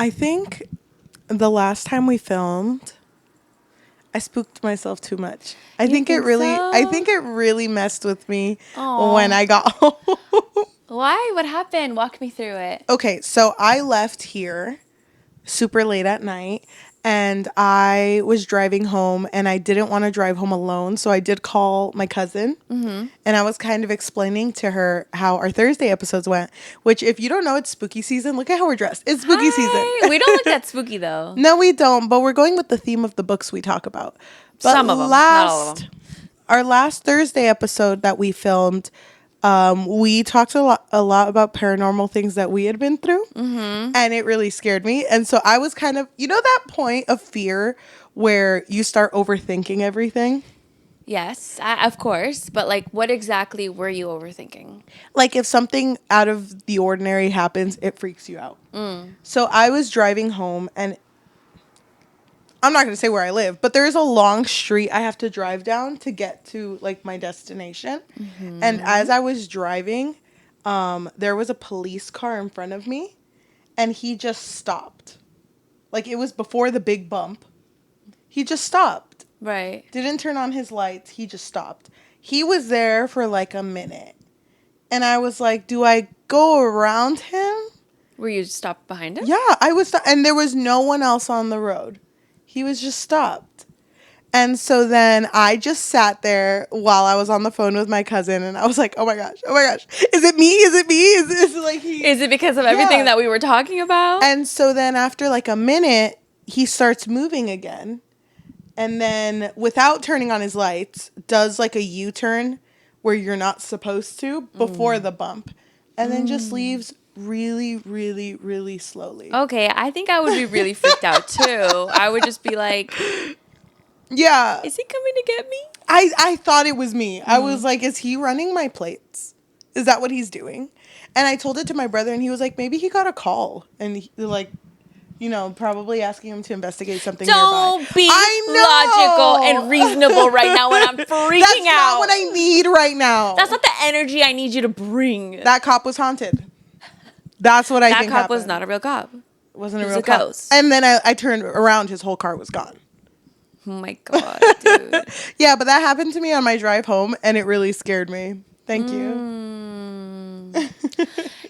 I think the last time we filmed, I spooked myself too much. I think it really messed with me when I got home. Why? What happened? Walk me through it. Okay, so I left here super late at night and I was driving home and I didn't want to drive home alone. So I did call my cousin and I was kind of explaining to her how our Thursday episodes went, which if you don't know, it's spooky season. Look at how we're dressed. It's spooky season. We don't look that spooky though. No, we don't. But we're going with the theme of the books we talk about. But some of them, not all of them. Our last Thursday episode that we filmed, we talked a lot about paranormal things that we had been through, and it really scared me. And so I was kind of, that point of fear where you start overthinking everything. Yes, of course. But like, what exactly were you overthinking? Like if something out of the ordinary happens, it freaks you out. So I was driving home and I'm not going to say where I live, but there is a long street I have to drive down to get to like my destination. And as I was driving, there was a police car in front of me and he just stopped. Like it was before the big bump. He just stopped. Right. Didn't turn on his lights. He just stopped. He was there for like a minute. And I was like, do I go around him? Were you stopped behind him? Yeah, I was. And there was no one else on the road. He was just stopped. And so then I just sat there while I was on the phone with my cousin and I was like, oh my gosh. Is it me? Is it because of everything that we were talking about? And so then after like a minute, he starts moving again. And then without turning on his lights, does like a U-turn where you're not supposed to before the bump. And then just leaves really, really, really slowly. Okay, I think I would be really freaked out too. I would just be like, yeah. Is he coming to get me? I thought it was me. I was like, is he running my plates? Is that what he's doing? And I told it to my brother and he was like, maybe he got a call. And he, like, probably asking him to investigate something Don't nearby. be logical and reasonable right now when I'm freaking That's out. That's not what I need right now. That's not the energy I need you to bring. That cop was haunted. That's what I think happened. That cop was not a real cop. It wasn't a real cop. Ghost. And then I turned around, his whole car was gone. Oh my God, dude. Yeah, but that happened to me on my drive home, and it really scared me. Thank you.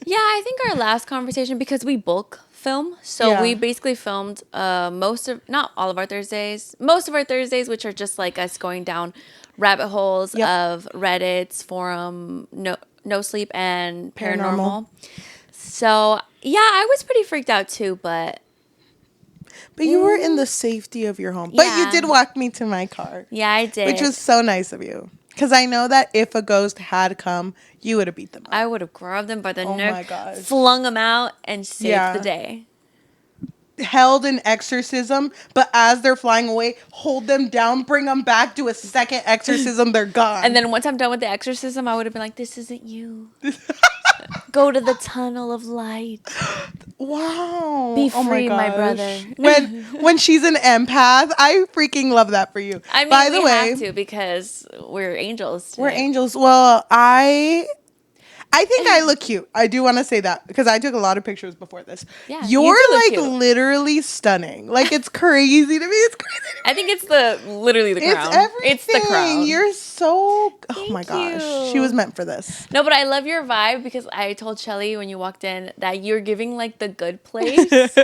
Yeah, I think our last conversation, because we bulk film, so we basically filmed not all of our Thursdays, most of our Thursdays, which are just like us going down rabbit holes of Reddit's forum, No Sleep and Paranormal. So, yeah, I was pretty freaked out too, but you were in the safety of your home. But you did walk me to my car. Yeah, I did. Which was so nice of you. Because I know that if a ghost had come, you would have beat them up. I would have grabbed them by the neck, oh my gosh, flung them out, and saved the day. Held an exorcism, but as they're flying away, hold them down, bring them back, do a second exorcism, they're gone. And then once I'm done with the exorcism, I would have been like, this isn't you. Go to the tunnel of light. Wow. Be free, my brother. When she's an empath, I freaking love that for you. I mean, by the way, have to because we're angels today. We're angels. Well, I think I look cute. I do want to say that because I took a lot of pictures before this. Yeah, you're like cute. Literally stunning. Like it's crazy to me. It's crazy to me. I think it's literally the crown. It's everything. It's the crown. You're so. Oh my gosh, she was meant for this. No, but I love your vibe because I told Cheli when you walked in that you're giving like the good place.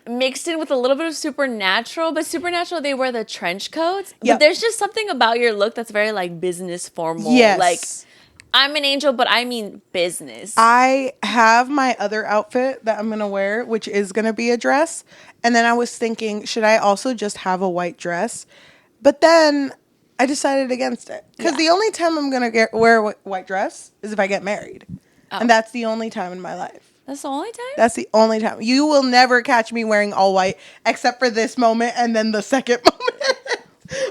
Mixed in with a little bit of supernatural, but supernatural, they wear the trench coats. Yep. But there's just something about your look that's very like business formal. Yes. Like, I'm an angel, but I mean business. I have my other outfit that I'm going to wear, which is going to be a dress. And then I was thinking, should I also just have a white dress? But then I decided against it. Because the only time I'm going to wear a white dress is if I get married. Oh. And that's the only time in my life. That's the only time? That's the only time. You will never catch me wearing all white except for this moment and then the second moment.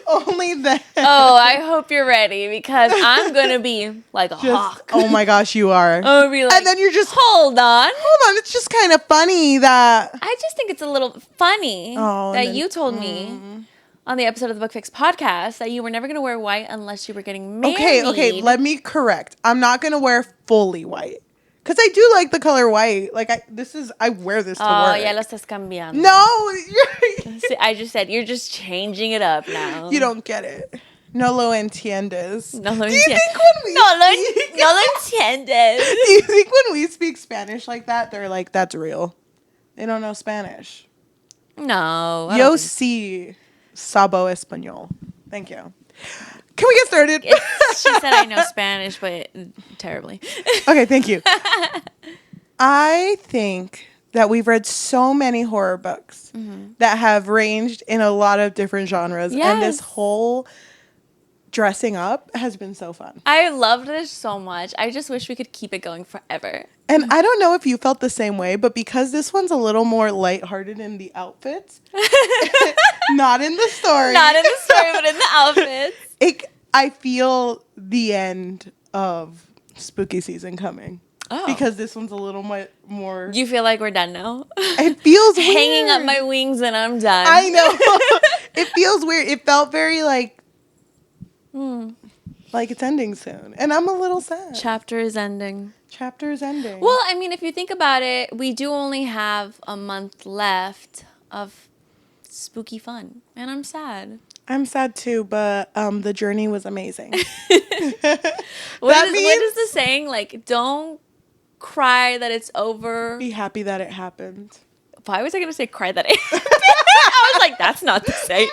Only then. Oh, I hope you're ready because I'm going to be like a hawk. Oh my gosh, you are. I'm going to be like, and then you're just, hold on. It's just kind of funny that. I just think it's a little funny that you told me on the episode of the Book Fix podcast that you were never going to wear white unless you were getting married. Okay, let me correct. I'm not going to wear fully white. Because I do like the color white. Like, I wear this to work. Ya lo estás cambiando. No! See, I just said, you're just changing it up now. You don't get it. No lo entiendes. No lo Do you entiendes. think when we speak... No lo entiendes. Do you think when we speak Spanish like that, they're like, that's real? They don't know Spanish. No. Yo sí sabo español. Thank you. Can we get started? She said I know Spanish, but terribly. Okay, thank you. I think that we've read so many horror books that have ranged in a lot of different genres. Yes. And this whole dressing up has been so fun. I loved this so much. I just wish we could keep it going forever. And I don't know if you felt the same way, but because this one's a little more lighthearted in the outfits, not in the story. Not in the story, but in the outfits. I feel the end of spooky season coming. Oh. Because this one's a little more... You feel like we're done now? It feels weird. Hanging up my wings and I'm done. I know. It feels weird. It felt very like it's ending soon. And I'm a little sad. Chapter is ending. Well, I mean, if you think about it, we do only have a month left of spooky fun. And I'm sad. I'm sad too, but the journey was amazing. What is the saying? Like, don't cry that it's over. Be happy that it happened. Why was I going to say cry that it happened? I was like, that's not the saying.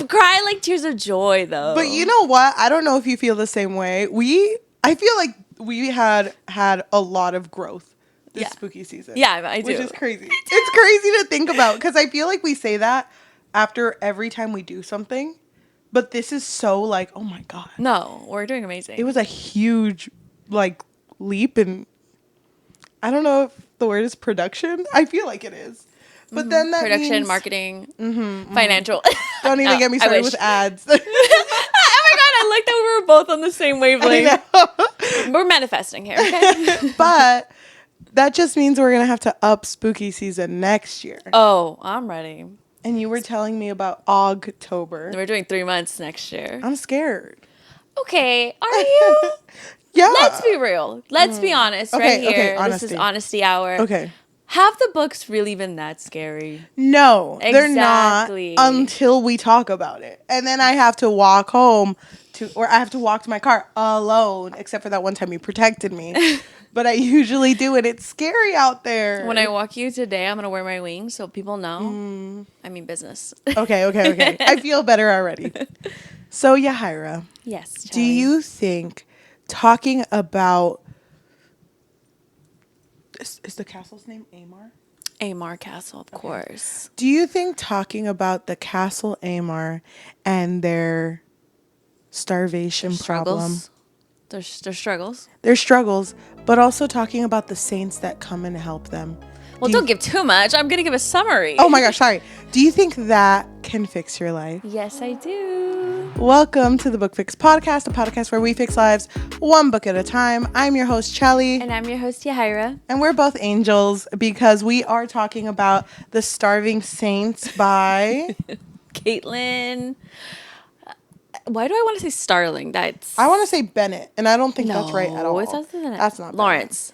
Cry like tears of joy, though. But you know what? I don't know if you feel the same way. I feel like we had a lot of growth this spooky season. Yeah, I do. Which is crazy. It's crazy to think about because I feel like we say that after every time we do something. But this is so like, oh my God. No, we're doing amazing. It was a huge leap in, I don't know if the word is production. I feel like it is. But then that production, means, marketing, financial. Don't even get me started with ads. Oh my God, I like that we were both on the same wavelength. We're manifesting here, okay? But that just means we're going to have to up spooky season next year. Oh, I'm ready. And you were telling me about October. We're doing 3 months next year. I'm scared. Okay, are you? Yeah. Let's be real. Let's be honest right here. Okay, honesty. This is honesty hour. Okay. Have the books really been that scary? No, Exactly. They're not until we talk about it. And then I have to walk home or I have to walk to my car alone, except for that one time you protected me. But I usually do, and it's scary out there. When I walk you today, I'm going to wear my wings so people know. I mean business. Okay. I feel better already. So, Yajaira. Yes, Cheli. Do you think talking about... Is the castle's name Aymar? Aymar Castle, of course. Do you think talking about the Castle Aymar and their starvation problem... Their struggles. Their struggles, but also talking about the saints that come and help them. Well, don't give too much. I'm going to give a summary. Oh my gosh, sorry. Do you think that can fix your life? Yes, I do. Welcome to the Book Fix Podcast, a podcast where we fix lives one book at a time. I'm your host, Cheli. And I'm your host, Yajaira. And we're both angels because we are talking about The Starving Saints by... Caitlin... Why do I want to say Starling? I want to say Bennett, and I don't think that's right at all. That's not Lawrence.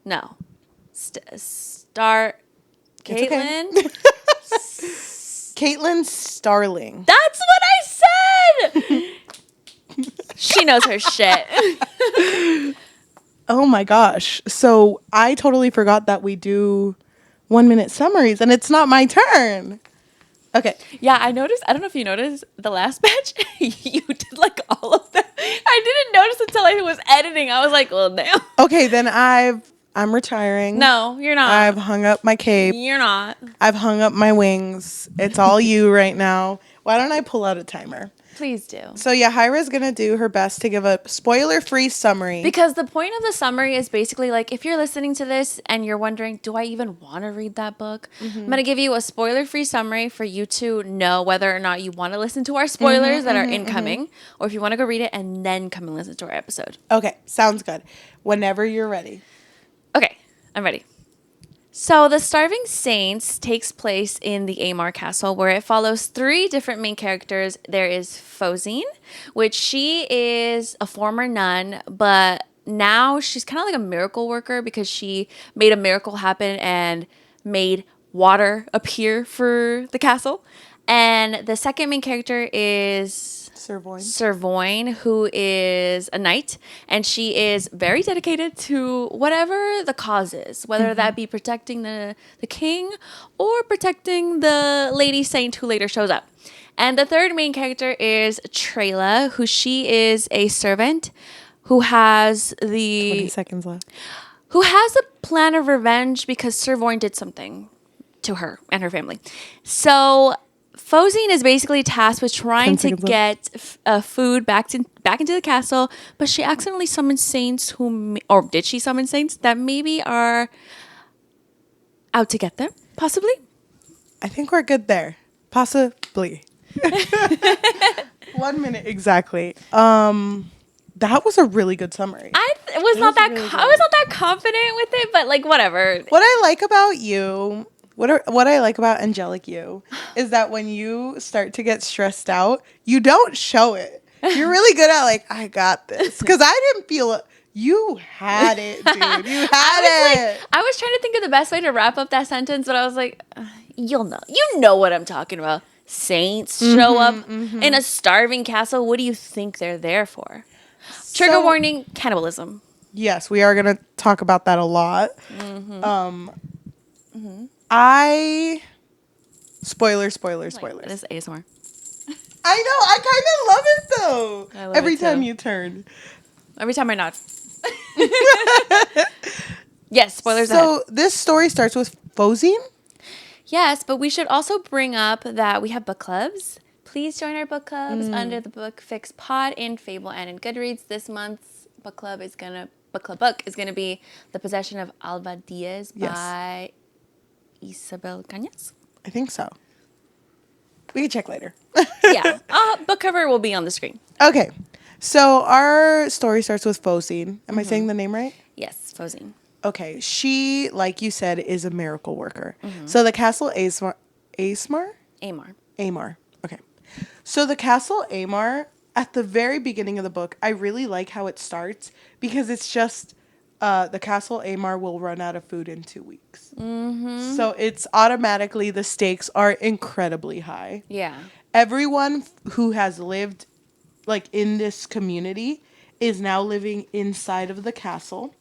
Bennett. No. Caitlin? Okay. Caitlin Starling. That's what I said! She knows her shit. Oh my gosh. So I totally forgot that we do 1-minute summaries, and it's not my turn. Okay. Yeah, I noticed. I don't know if you noticed the last batch. You did like all of them. I didn't notice until I was editing. I was like, well, damn. Okay, then I'm retiring. No, you're not. I've hung up my cape. You're not. I've hung up my wings. It's all you right now. Why don't I pull out a timer? Please do. So Yajaira's going to do her best to give a spoiler-free summary. Because the point of the summary is basically like, if you're listening to this and you're wondering, do I even want to read that book? Mm-hmm. I'm going to give you a spoiler-free summary for you to know whether or not you want to listen to our spoilers that are incoming, or if you want to go read it and then come and listen to our episode. Okay, sounds good. Whenever you're ready. Okay, I'm ready. So The Starving Saints takes place in the Aymar Castle, where it follows 3 different main characters. There is Fozine, which she is a former nun, but now she's kind of like a miracle worker because she made a miracle happen and made water appear for the castle. And the second main character is Servoin, who is a knight, and she is very dedicated to whatever the cause is, whether that be protecting the king or protecting the lady saint who later shows up. And the third main character is Trela, who she is a servant who has 20 seconds left. Who has a plan of revenge because Servoin did something to her and her family. So Fozine is basically tasked with trying to get food back into the castle, but she accidentally summoned saints or did she summon saints that maybe are out to get them, possibly? I think we're good there. Possibly. 1 minute exactly. That was a really good summary. I was not that confident with it, but like whatever. What I like about you, what I like about angelic you, is that when you start to get stressed out, you don't show it. You're really good at like, I got this, because I didn't feel it. You had it, dude. You had it. I was trying to think of the best way to wrap up that sentence, but I was like, you know what I'm talking about. Saints show up in a starving castle. What do you think they're there for? Trigger warning, cannibalism. Yes, we are going to talk about that a lot. Spoilers. It is ASMR. I know. I kind of love it, though. Every time you turn. Every time I nod. Yes, spoilers ahead. So this story starts with Fozine? Yes, but we should also bring up that we have book clubs. Please join our book clubs under the Book Fix Pod in Fable and in Goodreads. This month's book club is gonna be The Possession of Alba Diaz by Isabel Cañas. I think so. We can check later. Yeah, book cover will be on the screen. Okay, so our story starts with Fozine. Am I saying the name right? Yes, Fozine. Okay, she, like you said, is a miracle worker. So the castle Aymar. Okay. So the castle Aymar, at the very beginning of the book, I really like how it starts because it's just the castle Aymar will run out of food in 2 weeks. So it's automatically, the stakes are incredibly high. Yeah. Everyone who has lived like in this community is now living inside of the castle.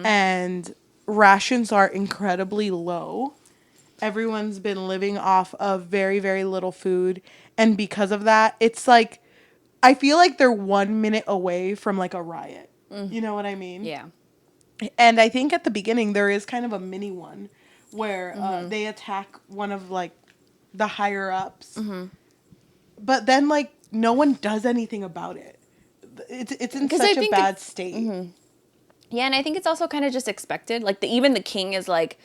And rations are incredibly low. Everyone's been living off of very, very little food. And because of that, it's like, I feel like they're 1 minute away from like a riot. You know what I mean? Yeah. And I think at the beginning, there is kind of a mini one where they attack one of like the higher ups. But then like no one does anything about it. It's in such a bad state. Yeah, and I think it's also kind of just expected. Like, even the king is like,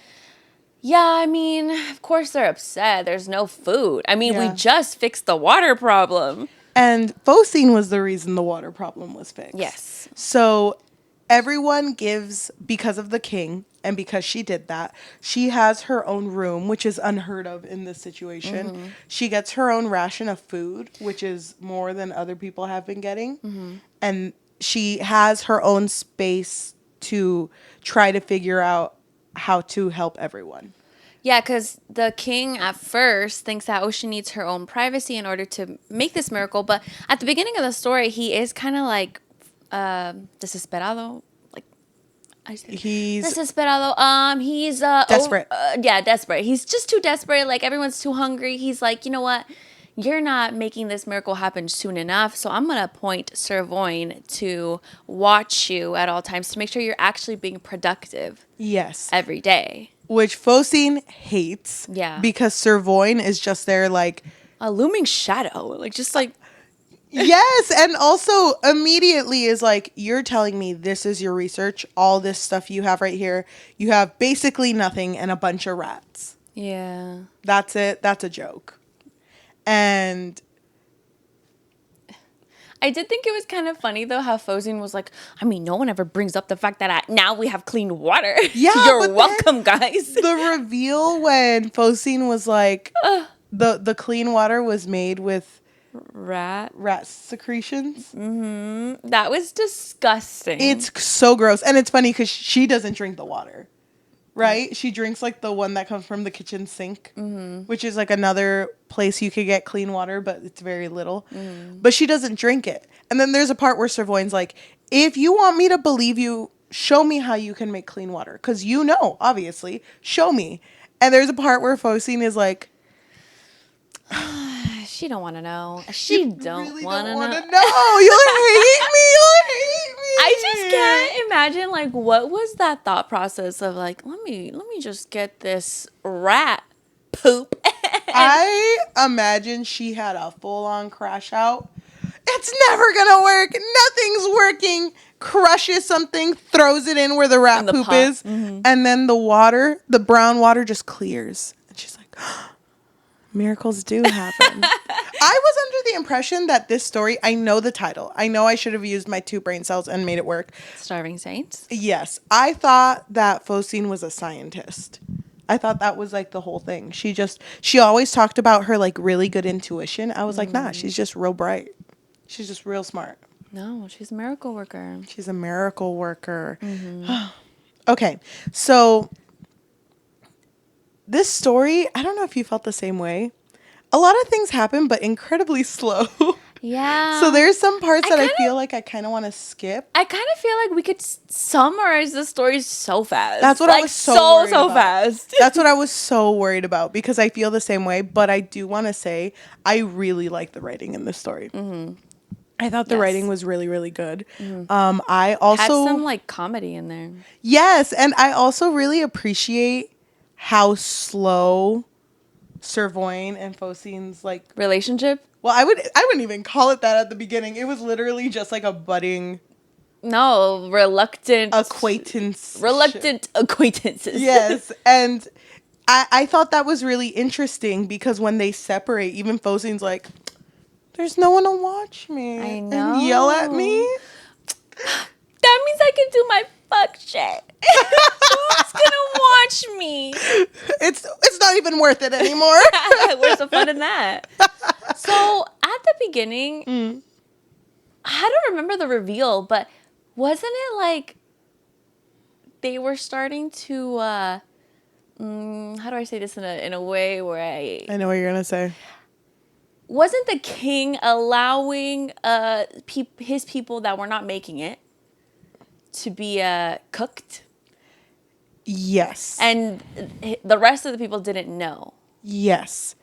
yeah, I mean, of course they're upset. There's no food. I mean, we just fixed the water problem. And Fozine was the reason the water problem was fixed. Yes. So everyone gives, because of the king, and because she did that, she has her own room, which is unheard of in this situation. She gets her own ration of food, which is more than other people have been getting. And she has her own space to try to figure out how to help everyone. Yeah, because the king at first thinks that, she needs her own privacy in order to make this miracle. But at the beginning of the story, he is kind of like desesperado. He's desesperado. He's desperate. Desperate. He's just too desperate. Like, everyone's too hungry. He's like, you know what? You're not making this miracle happen soon enough, so I'm going to appoint Servoin to watch you at all times to make sure you're actually being productive. Yes. Every day. Which Fozine hates. Yeah. Because Servoin is just there like... a looming shadow. Like, just like... Yes, and also immediately is like, you're telling me this is your research, all this stuff you have right here. You have basically nothing and a bunch of rats. Yeah. That's it. That's a joke. And I did think it was kind of funny, though, how Fozine was like, I mean, no one ever brings up the fact that now we have clean water. Yeah, You're welcome, guys. The reveal when Fozine was like, the clean water was made with rat secretions. That was disgusting. It's so gross. And it's funny because she doesn't drink the water, right? She drinks like the one that comes from the kitchen sink, which is like another place you could get clean water, but it's very little. But she doesn't drink it. And then there's a part where Servoin's like, if you want me to believe you, show me how you can make clean water. Because you know, obviously. Show me. And there's a part where Focine is like, she don't want to know. She don't really want to know. You'll hate me. You'll hate me. I just can't imagine like what was that thought process of like let me just get this rat poop. I imagine she had a full-on crash out. It's never gonna work. Nothing's working. Crushes something, throws it in where the rat poop pot. is, and then the brown water just clears. And she's like, miracles do happen. I was under the impression that this story, I know the title. I know I should have used my 2 brain cells and made it work. Starving Saints? Yes. I thought that Focine was a scientist. I thought that was like the whole thing. She always talked about her like really good intuition. I was like, nah, she's just real bright. She's just real smart. No, she's a miracle worker. She's a miracle worker. Okay. So this story, I don't know if you felt the same way. A lot of things happen, but incredibly slow. Yeah. So there's some parts I feel like I kind of want to skip. I kind of feel like we could summarize the story so fast. That's what I was so worried about. Fast. That's what I was so worried about because I feel the same way. But I do want to say I really like the writing in this story. I thought the writing was really, really good. I also had some like comedy in there. Yes, and I also really appreciate how slow Servoin and Focine's like Relationship? Well, I wouldn't even call it that at the beginning. It was literally just like a budding reluctant acquaintances. Yes. And I thought that was really interesting because when they separate, even Focine's like, there's no one to watch me. I know. And yell at me. That means I can do my fuck shit. Who's gonna watch me? It's not even worth it anymore. Where's the fun in that? So at the beginning, I don't remember the reveal, but wasn't it like they were starting to how do I say this in a way where I know what you're gonna say. Wasn't the king allowing his people that were not making it to be cooked? Yes. And the rest of the people didn't know. Yes.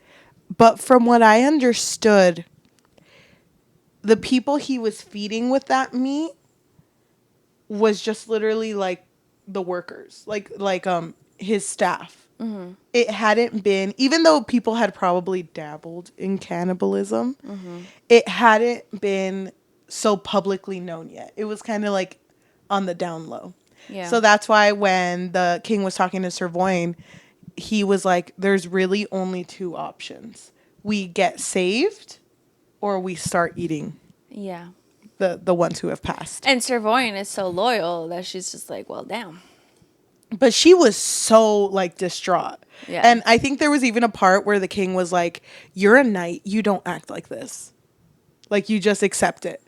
But from what I understood, the people he was feeding with that meat was just literally like the workers, like his staff. It hadn't been, even though people had probably dabbled in cannibalism, it hadn't been so publicly known yet. It was kind of like on the down low. Yeah. So that's why when the king was talking to Servoin, he was like, there's really only 2 options. We get saved or we start eating. Yeah. The ones who have passed. And Servoin is so loyal that she's just like, well, damn. But she was so like distraught. Yeah. And I think there was even a part where the king was like, you're a knight. You don't act like this. Like you just accept it.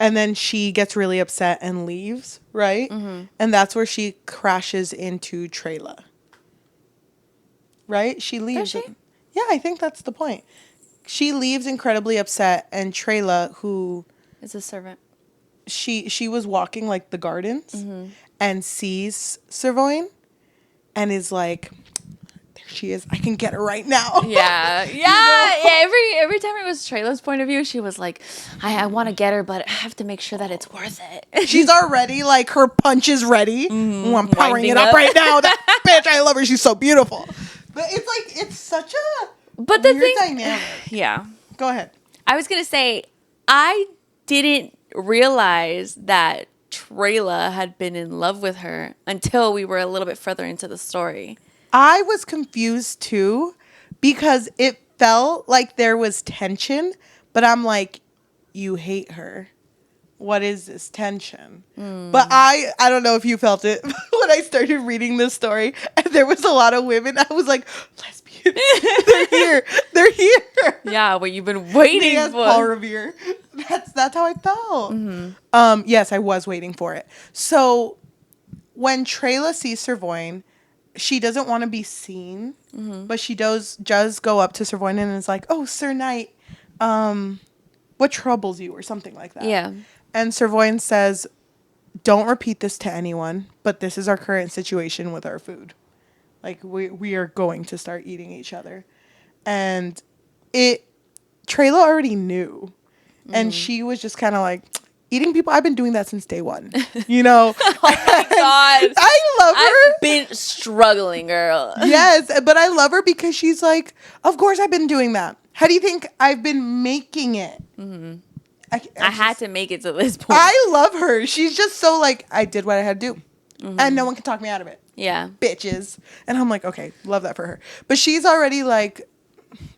And then she gets really upset and leaves, right? And that's where she crashes into Trela. Right? She leaves. Does she? Yeah, I think that's the point. She leaves incredibly upset, and Trela, who is a servant, she was walking like the gardens and sees Servoin and is like, there she is. I can get her right now. Yeah. Yeah. You know? Every time it was Trela's point of view, she was like, I want to get her, but I have to make sure that it's worth it. She's already like, her punch is ready. Ooh, I'm powering it up right now. That bitch, I love her. She's so beautiful. But it's like, it's such a weird dynamic. Yeah. Go ahead. I was going to say, I didn't realize that Trela had been in love with her until we were a little bit further into the story. I was confused too because it felt like there was tension, but I'm like, you hate her. What is this tension? But I don't know if you felt it when I started reading this story and there was a lot of women. I was like, lesbian. They're here. They're here. Yeah, what you've been waiting Yes, for. Paul Revere. That's how I felt. Yes, I was waiting for it. So when Trayla sees Servoin, she doesn't want to be seen, but she does go up to Servoin and is like, "Oh, Sir Knight, what troubles you?" or something like that. Yeah. And Servoin says, "Don't repeat this to anyone, but this is our current situation with our food. Like we are going to start eating each other." And Trayla already knew. And she was just kind of like, eating people, I've been doing that since day one. You know? Oh my God. I love her. I've been struggling, girl. Yes, but I love her because she's like, of course I've been doing that. How do you think I've been making it? I had to make it to this point. I love her. She's just so like, I did what I had to do. And no one can talk me out of it. Yeah. Bitches. And I'm like, okay, love that for her. But she's already like,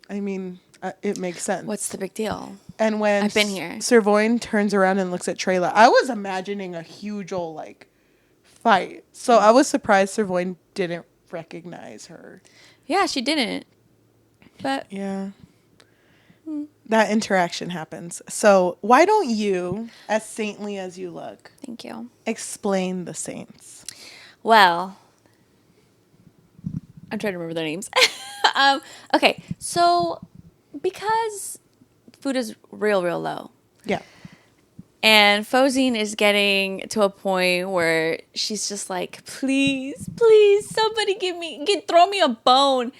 I mean, it makes sense. What's the big deal? And when I've been here. Servoin turns around and looks at Trayla, I was imagining a huge old like fight. So I was surprised Servoin didn't recognize her. Yeah, she didn't. But yeah. That interaction happens. So why don't you, as saintly as you look, thank you. explain the saints? Well, I'm trying to remember their names. Okay, so because food is real low. Yeah. And Fozine is getting to a point where she's just like, please, somebody throw me a bone.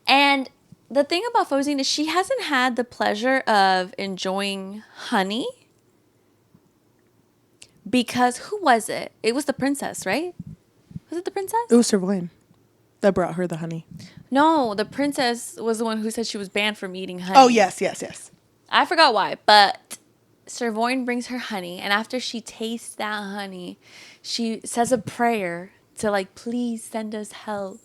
And the thing about Fozine is she hasn't had the pleasure of enjoying honey. Because who was it? It was the princess, right? Was it the princess? It was Servoin that brought her the honey. No, the princess was the one who said she was banned from eating honey. Oh, yes. I forgot why, but Servoin brings her honey, and after she tastes that honey, she says a prayer to like, please send us help.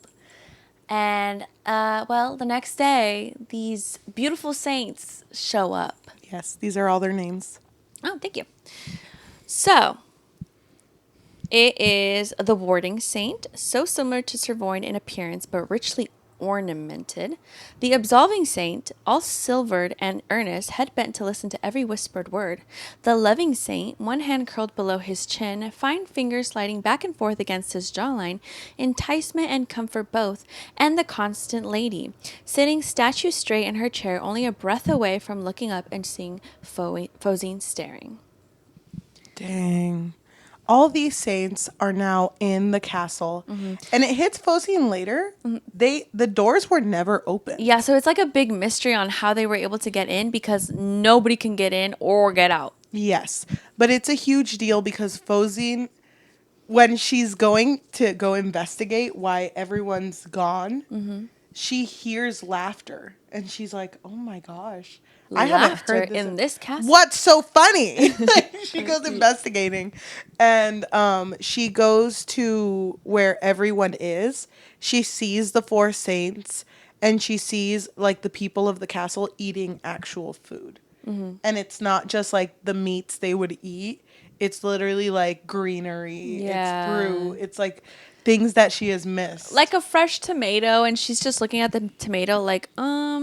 And well, the next day, these beautiful saints show up. Yes, these are all their names. Oh, thank you. So it is the warding saint, so similar to Servoin in appearance, but richly ornamented. The absolving saint, all silvered and earnest, head bent to listen to every whispered word. The loving saint, one hand curled below his chin, fine fingers sliding back and forth against his jawline, enticement and comfort both. And the constant lady, sitting statue straight in her chair, only a breath away from looking up and seeing Fozine staring. Dang. All these saints are now in the castle, and it hits Fozine later. The doors were never open. Yeah, so it's like a big mystery on how they were able to get in because nobody can get in or get out. Yes, but it's a huge deal because Fozine, when she's going to go investigate why everyone's gone, she hears laughter, and she's like, "Oh my gosh." I haven't heard this in this castle. What's so funny? She goes investigating, and she goes to where everyone is. She sees the four saints, and she sees like the people of the castle eating actual food. And it's not just like the meats they would eat. It's literally like greenery. Yeah. It's fruit. It's like things that she has missed. Like a fresh tomato, and she's just looking at the tomato like,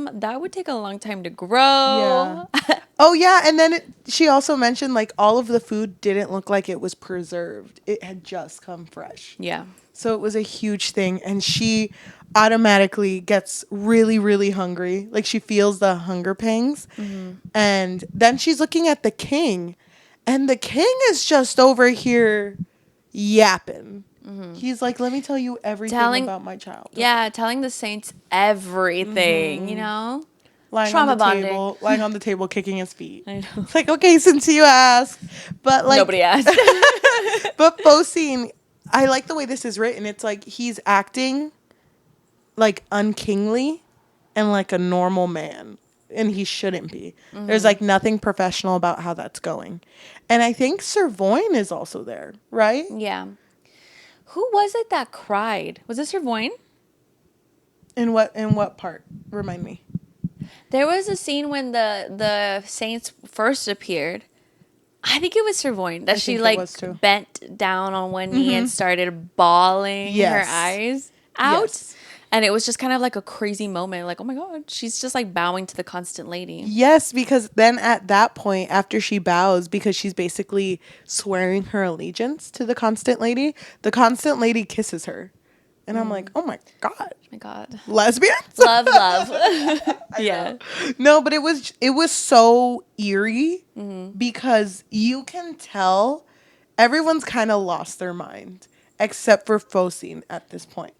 that would take a long time to grow. Yeah. Oh, yeah. And then she also mentioned like all of the food didn't look like it was preserved. It had just come fresh. Yeah. So it was a huge thing. And she automatically gets really, really hungry. Like she feels the hunger pangs. And then she's looking at the king. And the king is just over here yapping. He's like, let me tell you everything about my child. Yeah, telling the saints everything, you know? Lying Trauma on the bonding. lying on the table, kicking his feet. I know. It's like, okay, since you asked. But like Nobody asked. But Fozine, I like the way this is written. It's like he's acting like unkingly and like a normal man. And he shouldn't be. There's like nothing professional about how that's going. And I think Servoin is also there, right? Yeah. Who was it that cried? Was it Servoin? In what part? Remind me. There was a scene when the saints first appeared. I think it was Servoin that she like bent down on one knee and started bawling her eyes out. Yes. And it was just kind of like a crazy moment. Like, oh my God, she's just like bowing to the constant lady. Yes, because then at that point, after she bows, because she's basically swearing her allegiance to the constant lady kisses her. And I'm like, oh my God. Oh my God. Lesbians? Love. Yeah. No, but it was so eerie because you can tell everyone's kind of lost their mind except for Focine at this point.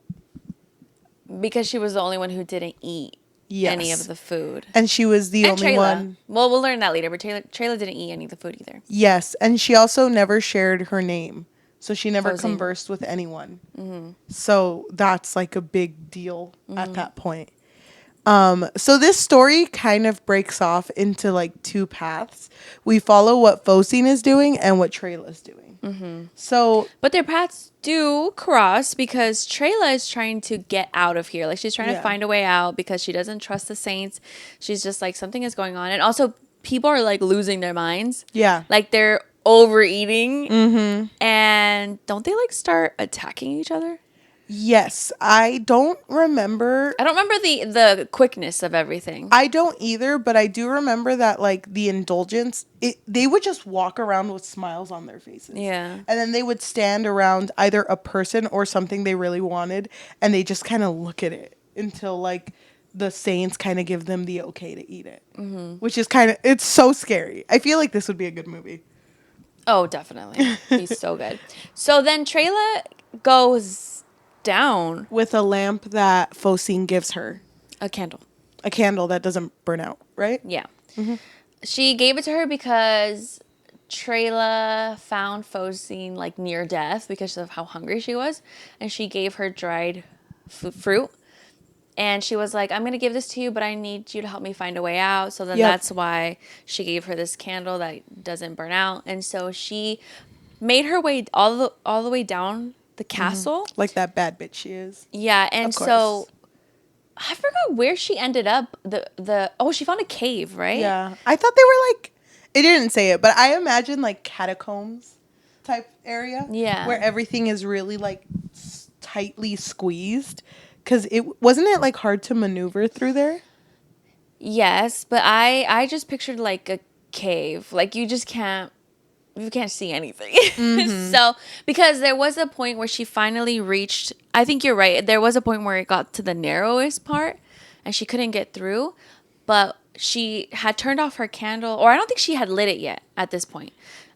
Because she was the only one who didn't eat any of the food. And she was the only Trayla. one. Well, we'll learn that later, but Trayla didn't eat any of the food either. Yes, and she also never shared her name. So she never Focine. conversed with anyone. So that's like a big deal at that point. So this story kind of breaks off into like two paths. We follow what Focine is doing and what Trayla's doing. So, but their paths do cross because Trayla is trying to get out of here. Like she's trying to find a way out because she doesn't trust the saints. She's just like, something is going on. And also people are like losing their minds. Yeah. Like they're overeating. And don't they like start attacking each other? Yes, I don't remember the quickness of everything. I don't either, but I do remember that like the indulgence, they would just walk around with smiles on their faces. Yeah. And then they would stand around either a person or something they really wanted, and they just kind of look at it until like the saints kind of give them the okay to eat it. Which is it's so scary. I feel like this would be a good movie. Oh, definitely. He's so good. So then Trayla goes down with a lamp that Focine gives her. A candle that doesn't burn out, right? Yeah. She gave it to her because Trayla found Focine like near death because of how hungry she was, and she gave her dried fruit, and she was like, I'm gonna give this to you, but I need you to help me find a way out. So then that's why she gave her this candle that doesn't burn out. And so she made her way all the way down the castle, like that bad bitch she is. Yeah. And so I forgot where she ended up. She found a cave, right? Yeah, I thought they were like, it didn't say it, but I imagine like catacombs type area. Yeah, where everything is really like tightly squeezed, because it wasn't like hard to maneuver through there. Yes, but I just pictured like a cave, like you can't see anything. So, because there was a point where she finally reached, I think you're right, there was a point where it got to the narrowest part and she couldn't get through, but she had turned off her candle, or I don't think she had lit it yet at this point.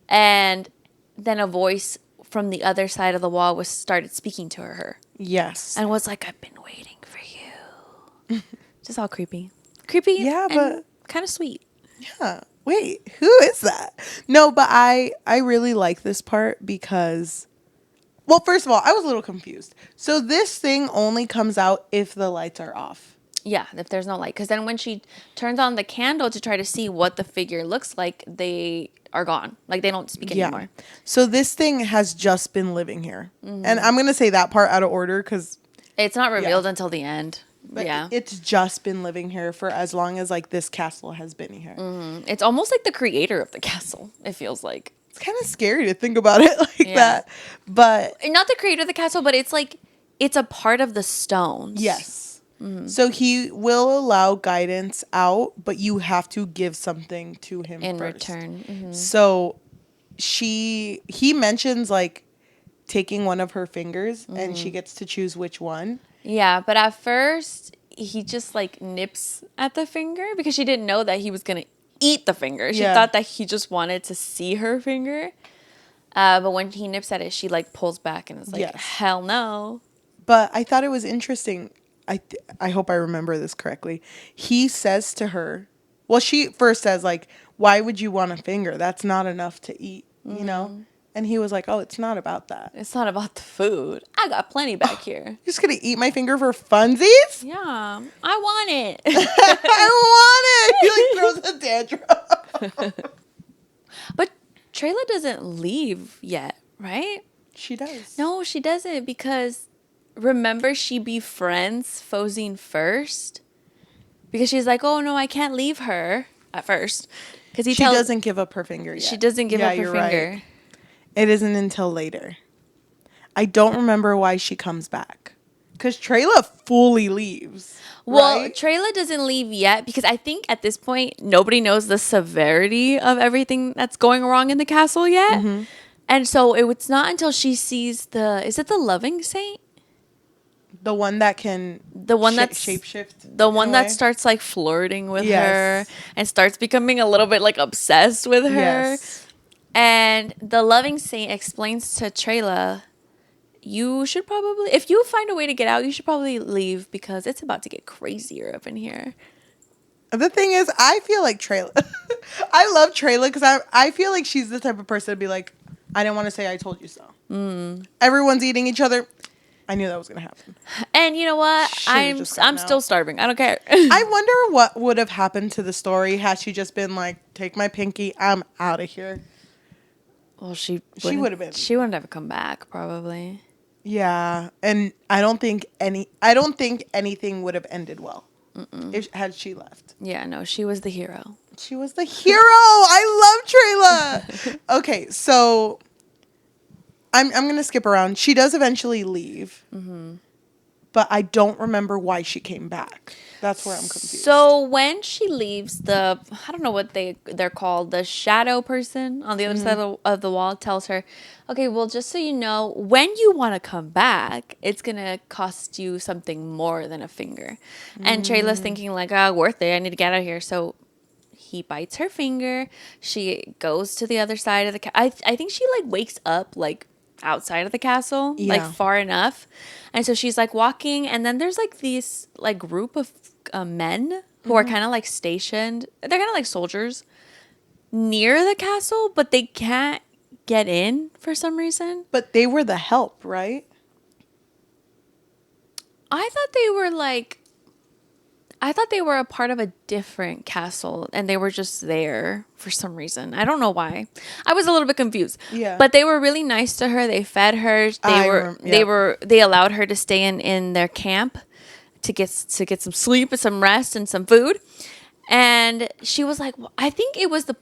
And then a voice from the other side of the wall started speaking to her. Yes. And was like, I've been waiting for you. Just all creepy. Yeah, but kind of sweet. Yeah. Wait, who is that? No, but I really like this part because, well, first of all, I was a little confused. So this thing only comes out if the lights are off. Yeah, if there's no light. Because then when she turns on the candle to try to see what the figure looks like, they are gone. Like, they don't speak anymore. So this thing has just been living here. And I'm going to say that part out of order because it's not revealed until the end. But it's just been living here for as long as like this castle has been here. It's almost like the creator of the castle, it feels like. It's kind of scary to think about it like that. But not the creator of the castle, but it's like it's a part of the stones. Yes. So he will allow guidance out, but you have to give something to him in first. return. So he mentions like taking one of her fingers and she gets to choose which one. Yeah, but at first he just like nips at the finger because she didn't know that he was gonna eat the finger. She thought that he just wanted to see her finger. But when he nips at it, she like pulls back and is like, hell no. But I thought it was interesting. I hope I remember this correctly. He says to her, well, she first says like, why would you want a finger? That's not enough to eat, you know? And he was like, oh, it's not about that. It's not about the food. I got plenty back here. You're just going to eat my finger for funsies? Yeah. I want it. I want it. He like throws a tantrum. But Trayla doesn't leave yet, right? She does. No, she doesn't, because remember she befriends Focine first? Because she's like, oh, no, I can't leave her at first. Because she doesn't give up her finger yet. She doesn't give up her finger. Right. It isn't until later. I don't remember why she comes back. Because Trayla fully leaves. Well, right? Trayla doesn't leave yet because I think at this point nobody knows the severity of everything that's going wrong in the castle yet. Mm-hmm. And so it's not until she sees is it the loving saint? The one that can The one that's shapeshift. the one that starts like flirting with her Yes. and starts becoming a little bit like obsessed with her. Yes. And the loving saint explains to Trayla, you should probably, if you find a way to get out, you should probably leave because it's about to get crazier up in here. The thing is, I feel like Trayla. I love Trayla because I feel like she's the type of person to be like, I didn't want to say I told you so. Everyone's eating each other. I knew that was going to happen. And you know what? Should've I'm still starving. I don't care. I wonder what would have happened to the story had she just been like, take my pinky, I'm out of here. Well, she would have been. She wouldn't have come back, probably. Yeah, and I don't think anything would have ended well had she left. Yeah, no, she was the hero. She was the hero. I love Trayla. Okay, so I'm gonna skip around. She does eventually leave, but I don't remember why she came back. That's where I'm confused. So when she leaves, I don't know what they're called, the shadow person on the other side of the wall tells her, okay, well, just so you know, when you want to come back, it's going to cost you something more than a finger. And Trayla's thinking like, worth it. I need to get out of here. So he bites her finger. She goes to the other side of the I think she like wakes up like outside of the castle, like far enough. And so she's like walking, and then there's like these like group of men who are kind of like stationed. They're kind of like soldiers near the castle, but they can't get in for some reason. But they were the help, right? I thought they were a part of a different castle and they were just there for some reason. I don't know why. I was a little bit confused. Yeah. But they were really nice to her. They fed her. They allowed her to stay in their camp to get some sleep and some rest and some food. And she was like, I think it was the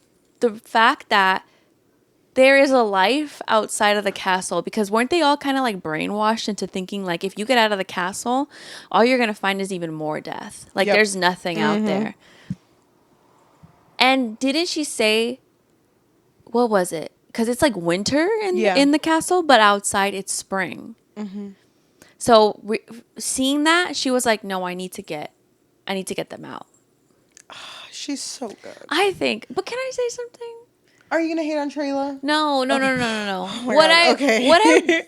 fact that there is a life outside of the castle, because weren't they all kind of like brainwashed into thinking like if you get out of the castle, all you're going to find is even more death. Like there's nothing out there. And didn't she say, what was it? Because it's like winter in the castle, but outside it's spring. So seeing that, she was like, no, I need to get them out. She's so good. I think, but can I say something? Are you gonna hate on Trayla? No. Oh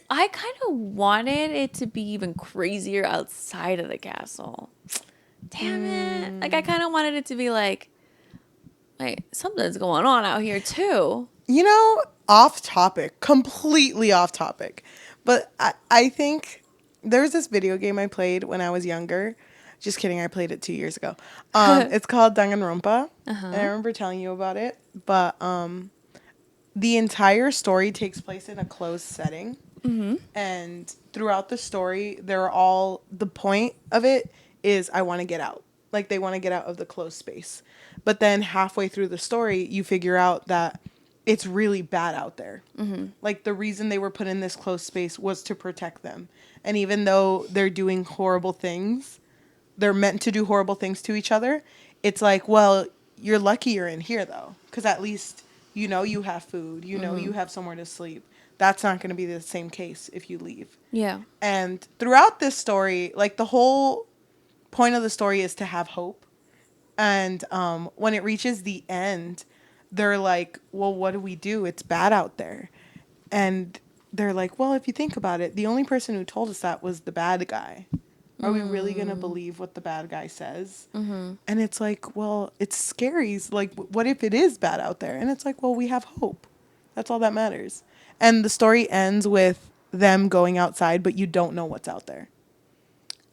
I kind of wanted it to be even crazier outside of the castle. Damn it! Like I kind of wanted it to be like, wait, something's going on out here too. You know, off topic, completely off topic, but I think there's this video game I played when I was younger. Just kidding, I played it 2 years ago. It's called Danganronpa, and I remember telling you about it. But the entire story takes place in a closed setting, and throughout the story, the point of it is I want to get out. Like they want to get out of the closed space. But then halfway through the story, you figure out that it's really bad out there. Like the reason they were put in this closed space was to protect them. And even though they're doing horrible things, they're meant to do horrible things to each other. It's like, well, you're lucky you're in here though, because at least you know you have food, you know you have somewhere to sleep. That's not going to be the same case if you leave. Yeah. And throughout this story, like the whole point of the story is to have hope. And when it reaches the end, they're like, well, what do we do? It's bad out there. And they're like, well, if you think about it, the only person who told us that was the bad guy. Are we really going to believe what the bad guy says? And it's like, well, it's scary. Like, what if it is bad out there? And it's like, well, we have hope. That's all that matters. And the story ends with them going outside, but you don't know what's out there.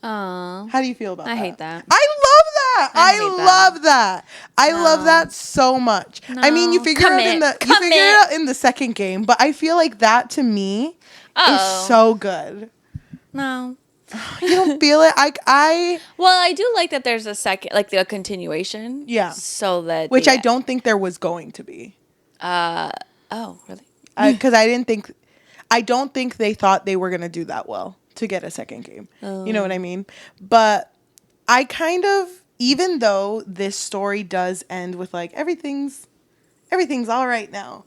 How do you feel about that? I hate that. I love that. I love that. I love that so much. No. I mean, you figure it out in the second game, but I feel like that to me is so good. No. You don't feel it? Well, I do like that there's a second, like a continuation. Yeah. So that. Which I don't think there was going to be. Oh, really? Because I don't think they thought they were going to do that well, to get a second game. You know what I mean? But I kind of, even though this story does end with like everything's all right now,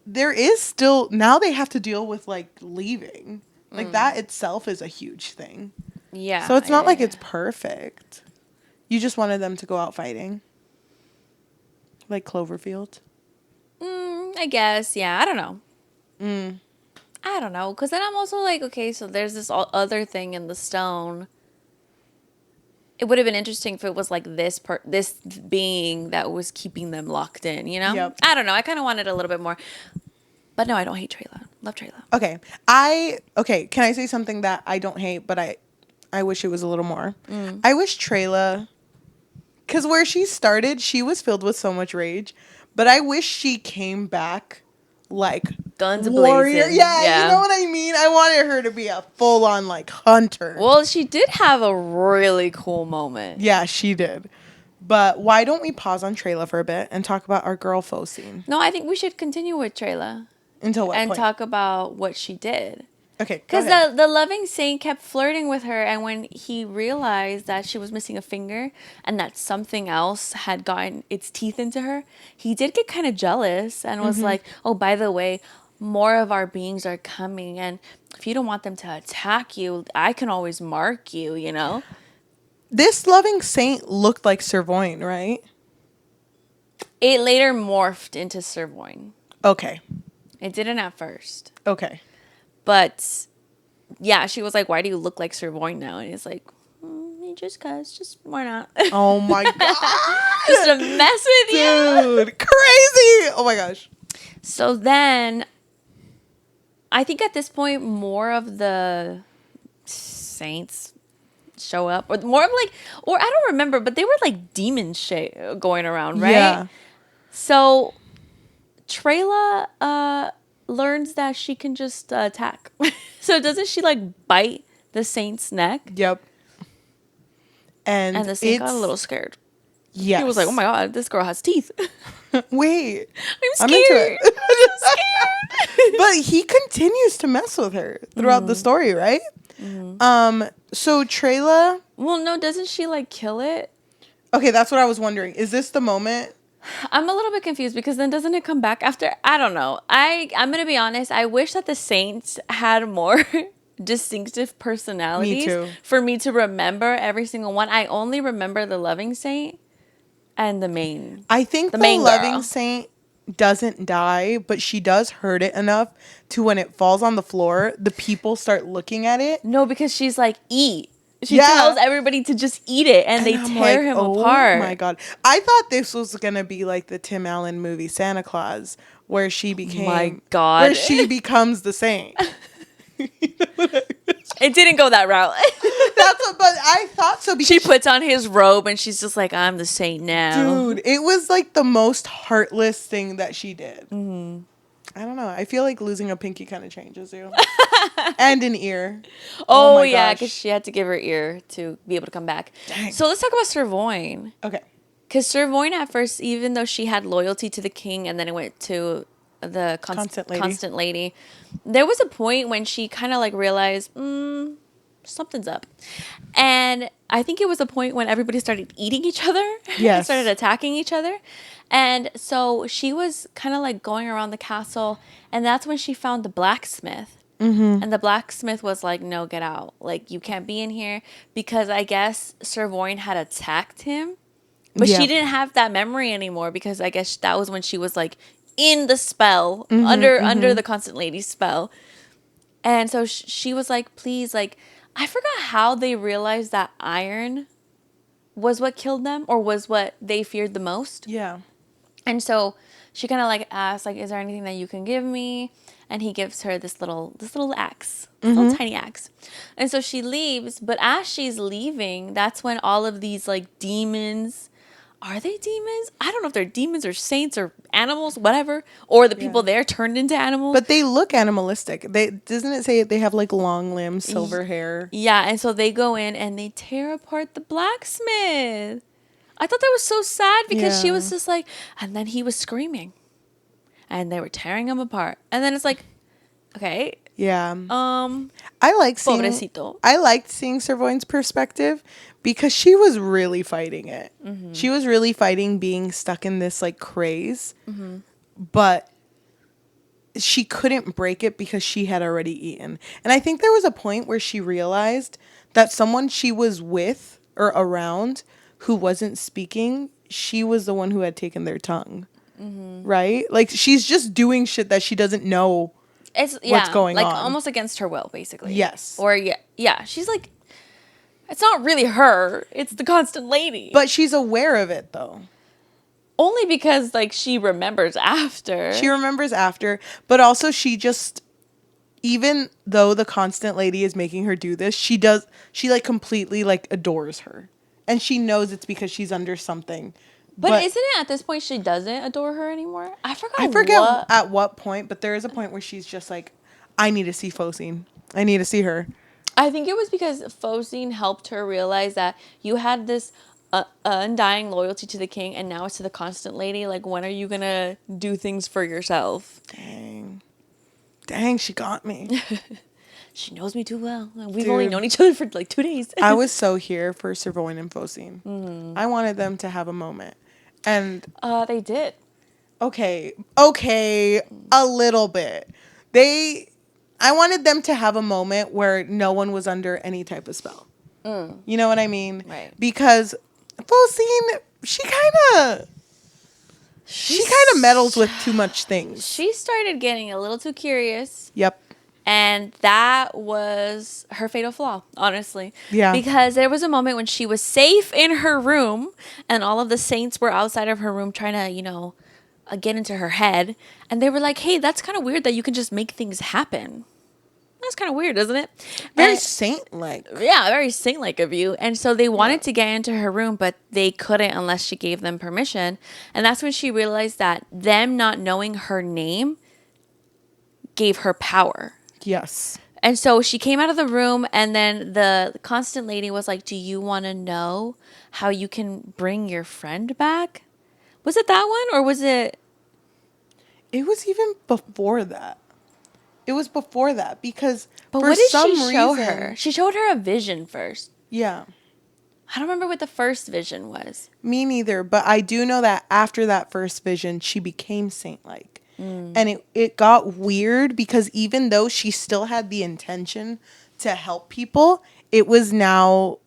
there is still, now they have to deal with like leaving. Like that itself is a huge thing. Yeah. So it's not like it's perfect. You just wanted them to go out fighting. Like Cloverfield. I guess. Yeah. I don't know. I don't know. Because then I'm also like, okay, so there's this other thing in the stone. It would have been interesting if it was like this being that was keeping them locked in, you know? Yep. I don't know. I kind of wanted a little bit more. But no, I don't hate Trayla. Love Trayla. Okay, can I say something that I don't hate, but I wish it was a little more? I wish Trayla, because where she started, she was filled with so much rage, but I wish she came back like guns warrior. blazing. Yeah, you know what I mean? I wanted her to be a full-on like hunter. Well, she did have a really cool moment. Yeah, she did. But why don't we pause on Trayla for a bit and talk about our girl Focine? No, I think we should continue with Trayla. Until what point? And talk about what she did. Okay, because the loving saint kept flirting with her, and when he realized that she was missing a finger and that something else had gotten its teeth into her, he did get kind of jealous and was like, oh, by the way, more of our beings are coming, and if you don't want them to attack you, I can always mark you, you know? This loving saint looked like Servoin, right? It later morphed into Servoin. Okay. It didn't at first. Okay. But, yeah, she was like, why do you look like Servoin now? And it's like, just cause, just why not? Oh my God. Just to mess with you. Dude, crazy. Oh my gosh. So then, I think at this point, more of the saints show up. Or more of like, or I don't remember, but they were like demon shit going around, right? Yeah. So, Trayla, learns that she can just attack. So doesn't she like bite the saint's neck? Yep. And the saint got a little scared. Yes. He was like, oh my God, this girl has teeth. Wait. I'm scared. into it. I'm scared. But he continues to mess with her throughout the story, right? So Trayla. Well, no, doesn't she like kill it? Okay, that's what I was wondering. Is this the moment? I'm a little bit confused because then doesn't it come back after? I don't know. I'm going to be honest. I wish that the saints had more distinctive personalities. Me too. For me to remember every single one. I only remember the loving saint and the main. I think the loving saint doesn't die, but she does hurt it enough to when it falls on the floor, the people start looking at it. No, because she's like, eat. She tells everybody to just eat it, and they tear him apart. Oh my God. I thought this was going to be like the Tim Allen movie Santa Claus, where she became... my God. Where she becomes the saint. It didn't go that route. But I thought so. Because she puts on his robe, and she's just like, I'm the saint now. Dude, it was like the most heartless thing that she did. Mm-hmm. I don't know. I feel like losing a pinky kind of changes you. And an ear. Oh yeah, because she had to give her ear to be able to come back. Dang. So let's talk about Servoin. Okay. Because Servoin at first, even though she had loyalty to the king and then it went to the constant lady, there was a point when she kind of like realized, something's up. And I think it was a point when everybody started eating each other. Yes. Started attacking each other. And so she was kind of like going around the castle, and that's when she found the blacksmith. Mm-hmm. And the blacksmith was like, no, get out. Like, you can't be in here. Because I guess Servoin had attacked him. But she didn't have that memory anymore, because I guess that was when she was like in the spell, under the constant lady's spell. And so she was like, please, like, I forgot how they realized that iron was what killed them, or was what they feared the most. Yeah. And so she kind of like asked, like, is there anything that you can give me? And he gives her this little axe, little tiny axe. And so she leaves, but as she's leaving, that's when all of these like demons, are they demons? I don't know if they're demons or saints or animals, whatever, or the people there turned into animals. But they look animalistic. Doesn't it say they have like long limbs, silver hair? Yeah, and so they go in and they tear apart the blacksmith. I thought that was so sad, because she was just like, and then he was screaming. And they were tearing him apart. And then it's like, okay. Yeah. I liked seeing Servoin's perspective because she was really fighting it. Mm-hmm. She was really fighting being stuck in this like craze. Mm-hmm. But she couldn't break it because she had already eaten. And I think there was a point where she realized that someone she was with or around who wasn't speaking, she was the one who had taken their tongue. Mm-hmm. Right? Like she's just doing shit that she doesn't know what's going on. Like almost against her will, basically. Yes. Or yeah. She's like, it's not really her. It's the constant lady. But she's aware of it though. Only because like she remembers after. She remembers after, but also she just, even though the constant lady is making her do this, she like completely like adores her. And she knows it's because she's under something. But isn't it at this point she doesn't adore her anymore? I forget at what point, but there is a point where she's just like, I need to see Focine. I need to see her. I think it was because Focine helped her realize that you had this undying loyalty to the king, and now it's to the constant lady. Like, when are you going to do things for yourself? Dang, she got me. She knows me too well. We've only known each other for like 2 days. I was so here for Servoin and Focine. Mm-hmm. I wanted them to have a moment. And they did. Okay, a little bit. I wanted them to have a moment where no one was under any type of spell. You know what I mean? Right. Because Focine, she kind of meddles with too much things. She started getting a little too curious. Yep. And that was her fatal flaw, honestly. Yeah. Because there was a moment when she was safe in her room and all of the saints were outside of her room trying to, get into her head. And they were like, hey, that's kind of weird that you can just make things happen. That's kind of weird, isn't it? Very saint-like. Yeah, very saint-like of you. And so they wanted to get into her room, but they couldn't unless she gave them permission. And that's when she realized that them not knowing her name gave her power. Yes. And so she came out of the room, and then the constant lady was like, do you want to know how you can bring your friend back? Was it that one, or was it? It was even before that. It was before that because but for what did some she show reason, her? She showed her a vision first. Yeah. I don't remember what the first vision was. Me neither, but I do know that after that first vision, she became saint-like. And it got weird because even though she still had the intention to help people, it was now,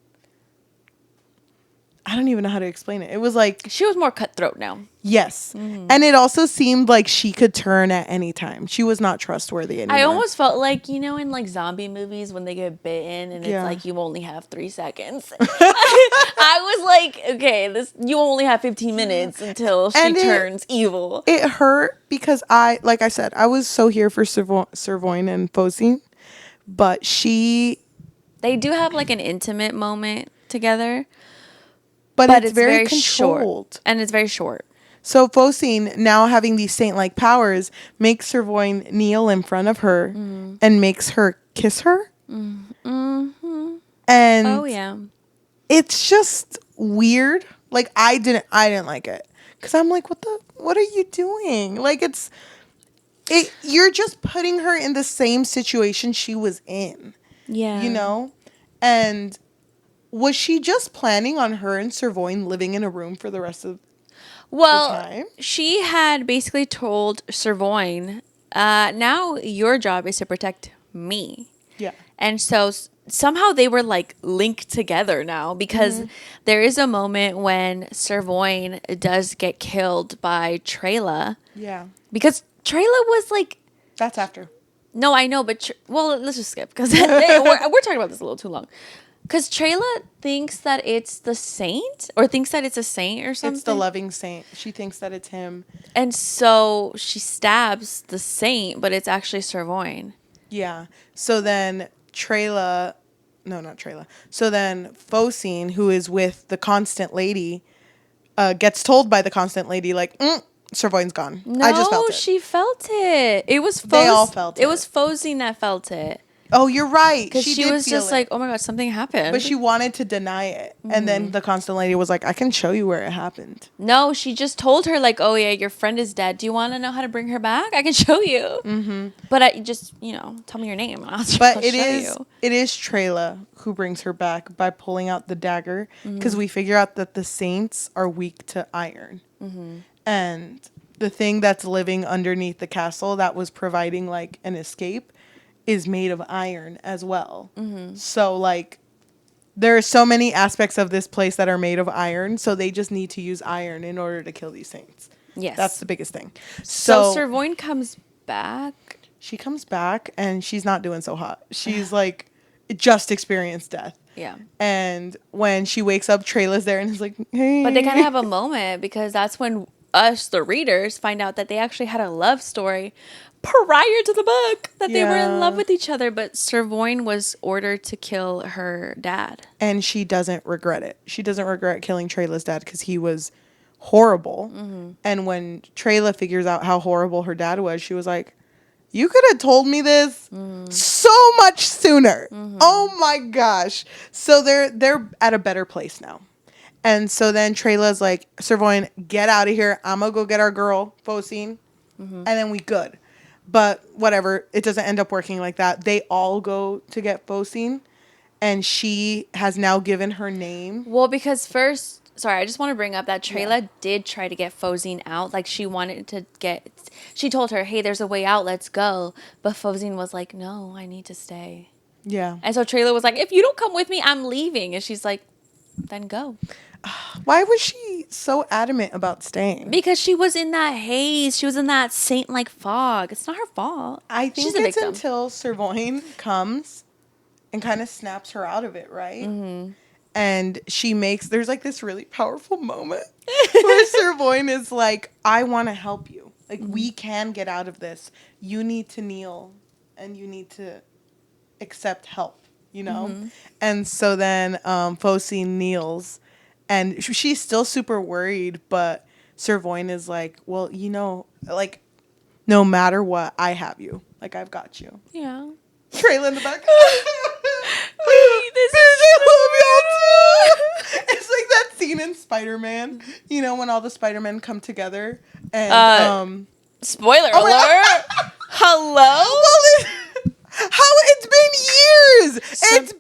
I don't even know how to explain it. It was like she was more cutthroat now. Yes. Mm-hmm. And it also seemed like she could turn at any time. She was not trustworthy anymore. I almost felt like, in like zombie movies when they get bitten and it's like you only have 3 seconds. I was like, okay, you only have 15 minutes until she turns evil. It hurt because like I said, I was so here for Servoin and Focine, but they do have like an intimate moment together. But it's very controlled. Short. And it's very short. So Focine, now having these saint-like powers, makes Servoin kneel in front of her and makes her kiss her. Mm-hmm. And it's just weird. Like I didn't like it because I'm like, what are you doing? Like you're just putting her in the same situation she was in. Yeah. And was she just planning on her and Servoin living in a room for the rest of time? She had basically told Servoin, now your job is to protect me. Yeah. And so somehow they were like linked together now because there is a moment when Servoin does get killed by Trela. Yeah. Because Trela was like... That's after. No, I know, but... let's just skip because we're talking about this a little too long. Because Trela thinks that it's the saint or thinks that it's a saint or something. It's the loving saint. She thinks that it's him. And so she stabs the saint, but it's actually Servoin. Yeah. So then Trela... No, not Trela. So then Focine, who is with the constant lady, gets told by the constant lady, like, Servoin's gone. No, I just felt it. She felt it. It was They all felt it. It was Focine that felt it. Oh, you're right. Because she did was feel just it. like, oh my God, something happened. But she wanted to deny it. And then the constant lady was like, I can show you where it happened. No, she just told her, like, oh yeah, your friend is dead. Do you want to know how to bring her back? I can show you. Mm-hmm. But I just, tell me your name. I'll show you. It is Trela who brings her back by pulling out the dagger. Because we figure out that the saints are weak to iron. Mm-hmm. And the thing that's living underneath the castle that was providing, like, an escape is made of iron as well. Mm-hmm. So, like, there are so many aspects of this place that are made of iron, so they just need to use iron in order to kill these saints. Yes. That's the biggest thing. So Servoin comes back. She comes back, and she's not doing so hot. She's, like, just experienced death. Yeah. And when she wakes up, Trela's there and is like, hey. But they kind of have a moment because that's when us, the readers, find out that they actually had a love story prior to the book, that they were in love with each other. But Servoin was ordered to kill her dad. And she doesn't regret it. She doesn't regret killing Trela's dad because he was horrible. Mm-hmm. And when Trela figures out how horrible her dad was, she was like, you could have told me this so much sooner. Mm-hmm. Oh my gosh. So they're at a better place now. And so then Trela's like, Servoin, get out of here. I'm going to go get our girl, Focine. Mm-hmm. And then we good. But whatever, it doesn't end up working like that. They all go to get Focine. And she has now given her name. Well, because first... Sorry, I just want to bring up that Trela did try to get Focine out. Like, she wanted to get... She told her, hey, there's a way out, let's go. But Focine was like, no, I need to stay. Yeah. And so Trela was like, if you don't come with me, I'm leaving. And she's like, then go. Why was she so adamant about staying? Because she was in that haze. She was in that saint-like fog. It's not her fault. I think it's until Servoin comes and kind of snaps her out of it, right? Mm-hmm. And there's like this really powerful moment where Servoin is like, I want to help you. Like, we can get out of this. You need to kneel and you need to accept help, you know? Mm-hmm. And so then Focine kneels and she's still super worried, but Servoin is like, well, like, no matter what, I have you. Like, I've got you. Yeah. Trailer in the back. This is I love y'all too. It's like that scene in Spider-Man, when all the Spider-Men come together and spoiler alert. Hello? Well, it's been years.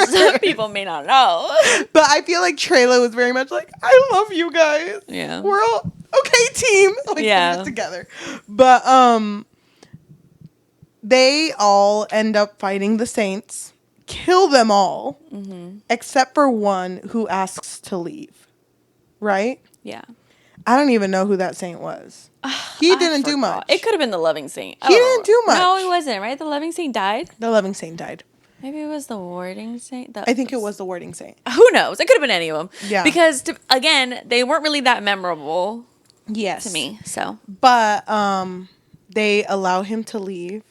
Some people may not know. But I feel like Trela was very much like, I love you guys. Yeah. We're all okay team. Like, yeah. Together. But they all end up fighting the Saints, kill them all, except for one who asks to leave. Right? Yeah. I don't even know who that saint was. He didn't do much. It could have been the loving saint. He didn't do much. No, he wasn't, right? The loving saint died? The loving saint died. Maybe it was the warding saint? I think it was the warding saint. Who knows? It could have been any of them. Yeah. Because, again, they weren't really that memorable to me. So, but they allow him to leave.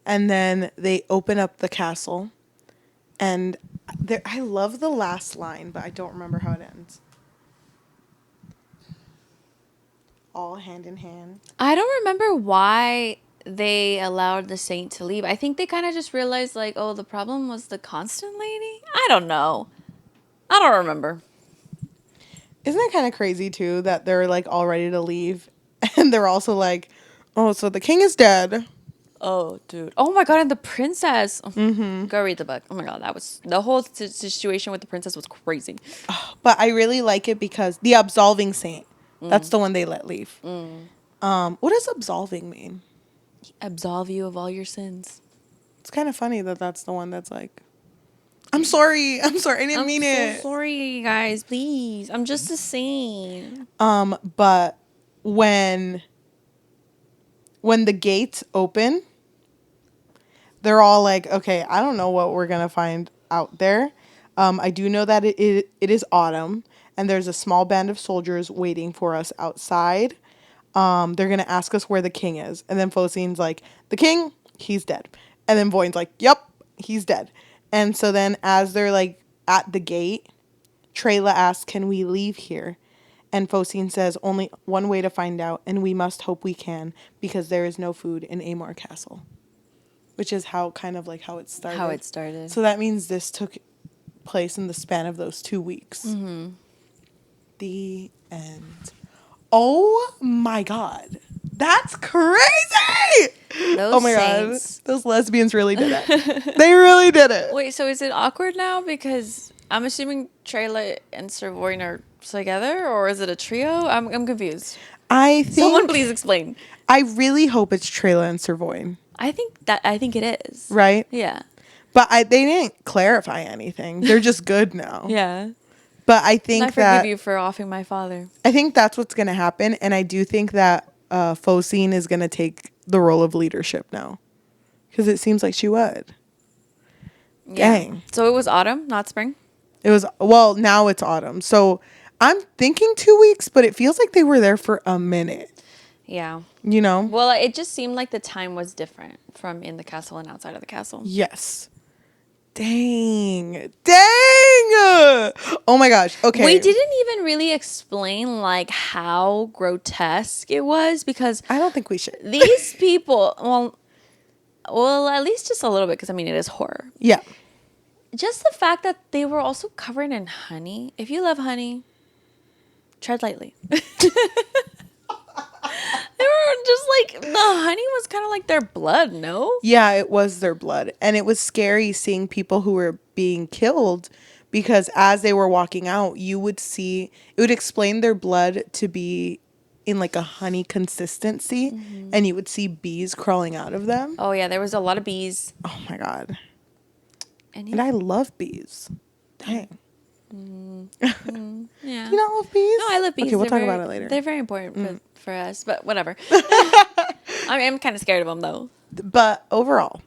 And then they open up the castle. And I love the last line, but I don't remember how it ends. All hand in hand. I don't remember why they allowed the saint to leave. I think they kind of just realized, like, oh, the problem was the constant lady? I don't know. I don't remember. Isn't it kind of crazy, too, that they're, like, all ready to leave? And they're also like, oh, so the king is dead. Oh, dude. Oh, my God, and the princess. Mm-hmm. Go read the book. Oh, my God, that was... The whole situation with the princess was crazy. But I really like it because the absolving saint, that's the one they let leave. What does absolving mean? Absolve you of all your sins. It's kind of funny that that's the one that's like, I'm sorry, I didn't mean it. I'm so sorry, guys, please. I'm just a saint. But when the gates open, they're all like, okay, I don't know what we're gonna find out there. I do know that it is autumn, and there's a small band of soldiers waiting for us outside. They're going to ask us where the king is. And then Focine's like, the king, he's dead. And then Voine's like, yep, he's dead. And so then as they're like at the gate, Trela asks, can we leave here? And Focine says, only one way to find out, and we must hope we can, because there is no food in Aymar Castle. which is how it started. How it started. So that means this took place in the span of those 2 weeks. Mm-hmm. The end. Oh my God. That's crazy! Those oh my saints. God. Those lesbians really did it. They really did it. Wait, so is it awkward now? Because I'm assuming Trela and Sirvoin are together, or is it a trio? I'm confused. Someone please explain. I really hope it's Trela and Sirvoin. I think it is. Right? Yeah. But they didn't clarify anything. They're just good now. Yeah. But I think I forgive you for offing my father. I think that's what's going to happen. And I do think that Focine is going to take the role of leadership now. Because it seems like she would. Yeah. Dang. So it was autumn, not spring? Now it's autumn. So I'm thinking 2 weeks, but it feels like they were there for a minute. Yeah. You know? Well, it just seemed like the time was different from in the castle and outside of the castle. Yes. Dang. Oh my gosh. Okay. We didn't even really explain like how grotesque it was because I don't think we should. These people, well, at least just a little bit because I mean it is horror. Yeah. Just the fact that they were also covered in honey. If you love honey, tread lightly. They were just like, the honey was kind of like their blood, no? Yeah, it was their blood. And it was scary seeing people who were being killed because as they were walking out, it would explain their blood to be in like a honey consistency. Mm-hmm. And you would see bees crawling out of them. Oh, yeah, there was a lot of bees. Oh, my God. And I love bees. Dang. Yeah. You don't love bees? No, I love bees. Okay, we'll talk about it later. They're very important for us, but whatever. I'm kind of scared of them, though. But overall,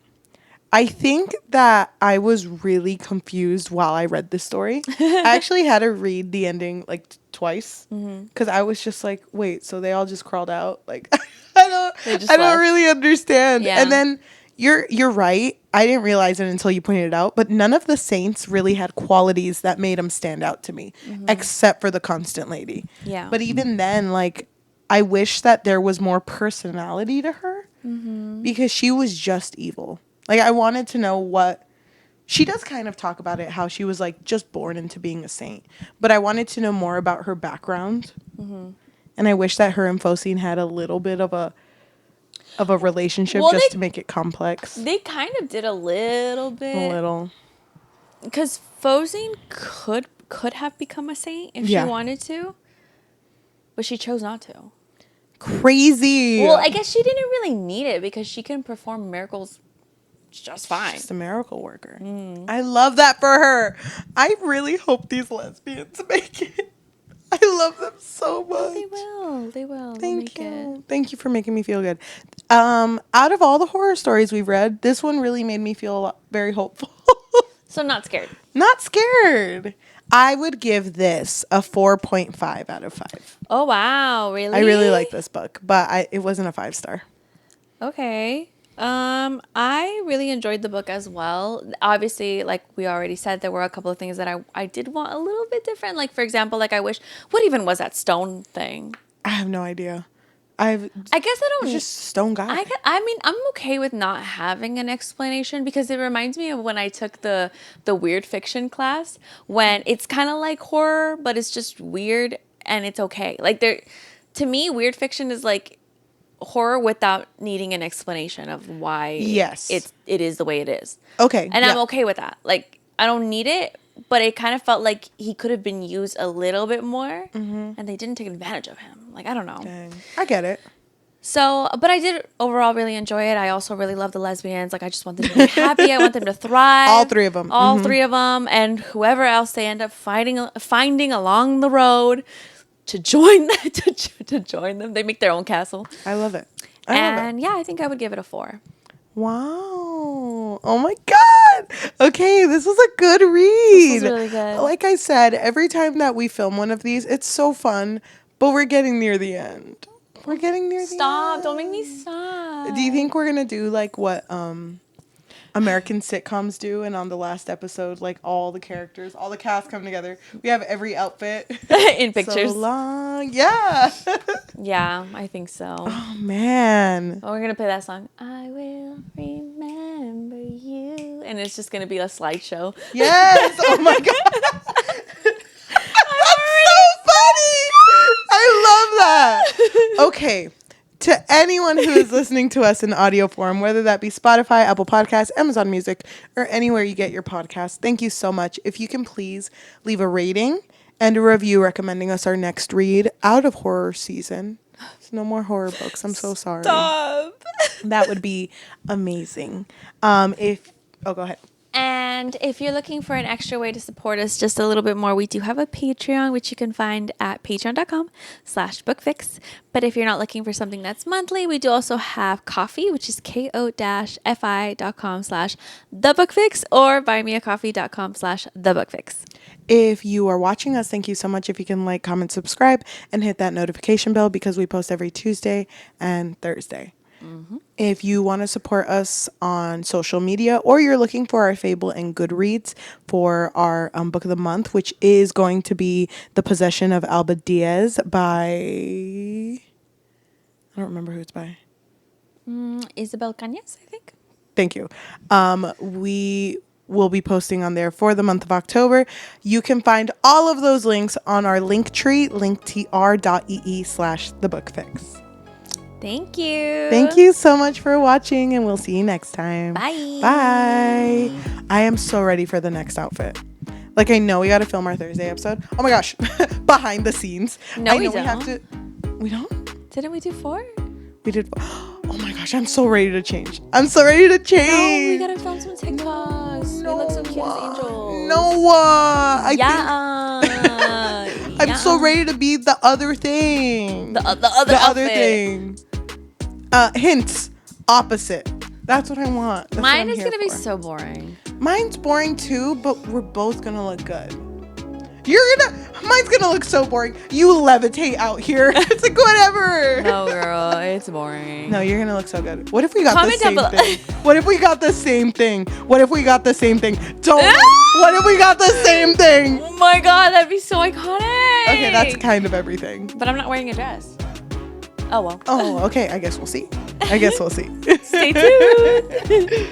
I think that I was really confused while I read this story. I actually had to read the ending like twice because I was just like, wait, so they all just crawled out? Like, I don't really understand. Yeah. And then you're right. I didn't realize it until you pointed it out, but none of the saints really had qualities that made them stand out to me, except for the constant lady. Yeah. But even then, like, I wish that there was more personality to her because she was just evil. Like, I wanted to know what she does kind of talk about it, how she was like just born into being a saint, but I wanted to know more about her background. And I wish that her and Focine had a little bit of a relationship to make it complex. They kind of did a little bit. A little. Because Focine could have become a saint if she wanted to, but she chose not to. Crazy. Well, I guess she didn't really need it because she can perform miracles just fine. She's just a miracle worker. I love that for her. I really hope these lesbians make it. I love them so much. They will. Thank you. Thank you for making me feel good. Out of all the horror stories we've read, this one really made me feel very hopeful. So not scared. Not scared. I would give this a 4.5 out of 5. Oh, wow. Really? I really like this book, but it wasn't a 5-star. Okay. I really enjoyed the book as well. Obviously, like we already said, there were a couple of things that I did want a little bit different. Like, for example, like I wish, what even was that stone thing? I have no idea. I guess I don't. It's just stone guy. I mean, I'm okay with not having an explanation because it reminds me of when I took the weird fiction class when it's kind of like horror, but it's just weird and it's okay. Like to me, weird fiction is like horror without needing an explanation of why it is the way it is. Okay. And I'm okay with that. Like, I don't need it, but it kind of felt like he could have been used a little bit more and they didn't take advantage of him. Like, I don't know. Dang. I get it. So, but I did overall really enjoy it. I also really love the lesbians. Like, I just want them to be happy. I want them to thrive. All three of them. All three of them. And whoever else they end up finding along the road to join to join them. They make their own castle. I love it. I think I would give it a 4. Wow. Oh my God. Okay, this was a good read. This was really good. Like I said, every time that we film one of these, it's so fun, but we're getting near the end. We're getting near the end. Stop. Don't make me stop. Do you think we're going to do like what American sitcoms do, and on the last episode, like all the characters, all the cast come together. We have every outfit in pictures. So long, yeah. Yeah, I think so. Oh man. Oh, we're gonna play that song. I will remember. and it's just going to be a slideshow. Yes. Oh my God. That's so funny. I love that. Okay. To anyone who is listening to us in audio form, whether that be Spotify, Apple Podcasts, Amazon Music, or anywhere you get your podcasts, thank you so much. If you can please leave a rating and a review recommending us our next read out of horror season. There's no more horror books. I'm so sorry. Stop. That would be amazing. Go ahead. And if you're looking for an extra way to support us just a little bit more, we do have a Patreon, which you can find at patreon.com/bookfix. But if you're not looking for something that's monthly, we do also have Ko-fi, which is ko-fi.com/thebookfix, or buymeacoffee.com/thebookfix. If you are watching us, thank you so much. If you can like, comment, subscribe, and hit that notification bell because we post every Tuesday and Thursday. Mm-hmm. If you want to support us on social media, or you're looking for our Fable and Goodreads for our book of the month, which is going to be The Possession of Alba Diaz by... I don't remember who it's by. Isabel Cañas, I think. Thank you. We will be posting on there for the month of October. You can find all of those links on our link tree, linktr.ee/thebookfix. Thank you. Thank you so much for watching, and we'll see you next time. Bye. Bye. I am so ready for the next outfit. Like, I know we got to film our Thursday episode. Oh my gosh. Behind the scenes. No, I know we we have don't. to. We don't? Didn't we do 4? We did. Oh my gosh. I'm so ready to change. I'm so ready to change. No, we gotta film some TikToks. We look so cute as angels. No. I'm Yeah. so ready to be the other thing. The other thing. Hints. Opposite. That's what I want. That's Mine is gonna be so boring. Mine's boring too, but we're both gonna look good. Mine's gonna look so boring. You levitate out here. It's like, whatever. No, girl, it's boring. No, you're gonna look so good. What if we got Comment the same down below. thing? What if we got the same thing? What if we got the same thing? Don't. What if we got the same thing? Oh my god, that'd be so iconic. Okay, that's kind of everything. But I'm not wearing a dress. Oh well. Oh, okay. I guess we'll see. Stay tuned.